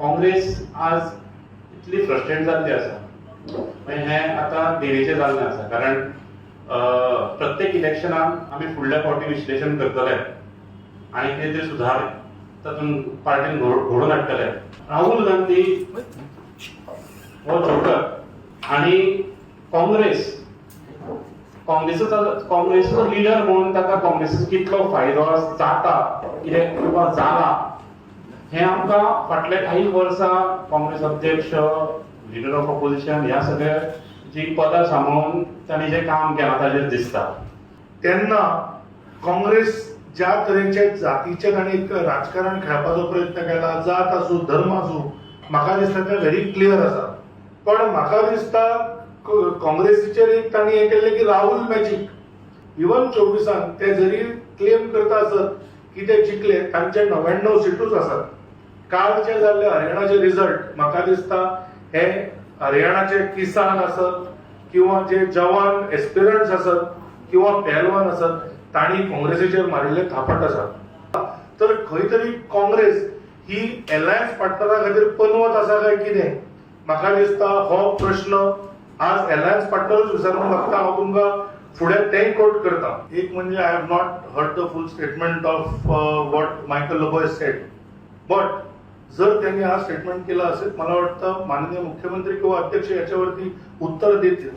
काँग्रेस आज इतली फ्रस्ट्रेट जाल्ली आसा, म्हणजे हें आतां देवीचें जाल्लें आसा. कारण प्रत्येक इलेक्शनाक आमी फुडल्या फावटी विश्लेशण करतले आनी कितें तरी सुधार तातूंत पार्टीन घडोवन हाडटले. राहुल गांधी हो जोकर आनी काँग्रेसीचो लिडर म्हणून ताका काँग्रेसीचो कितलो फायदो जाता कितें किंवा जाला हें आमकां फाटले काही वर्सां काँग्रेस अध्यक्ष, लिडर ऑफ ऑपोजिशन ह्या सगळ्या जी पदां सांबाळून तांणी जें काम केलां ताचेर दिसता. तेन्ना काँग्रेस ज्या तरेचे जातीचें तांणी राजकारण खेळपाचो प्रयत्न केला, जात आसूं धर्म आसूं, म्हाका दिसता तें व्हेरी क्लियर आसा. पण म्हाका दिसता काँग्रेसीचेर एक तांणी हें केल्लें की राहुल मॅजीक. इवन 24 ते जरी क्लेम करता आसत की ते जिखले, तांचे 99 सिटूच आसात. काल जे जाल्ले हरियाणाचे रिझल्ट म्हाका दिसता हे हरियाणाचे किसान आसत किंवा जे जवान एस्पिरंट्स आसत किंवा पहलवान आसत तांणी काँग्रेसीचेर मारिल्ले थापट आसा. तर खंय तरी काँग्रेस ही एलायन्स पार्टनरा खातीर पनवत आसा काय कितें म्हाका दिसता हो प्रश्न आज एलायन्स पार्टनरूच विचारूंक लागता. हांव तुमकां फुडें तें कोट करता. एक म्हणजे I have not heard the full statement of what Michael Lobo has sed, but जर त्यांनी हा स्टेटमेंट केला असेल मला वाटतं माननीय मुख्यमंत्री किंवा अध्यक्ष याच्यावरती उत्तर देतील.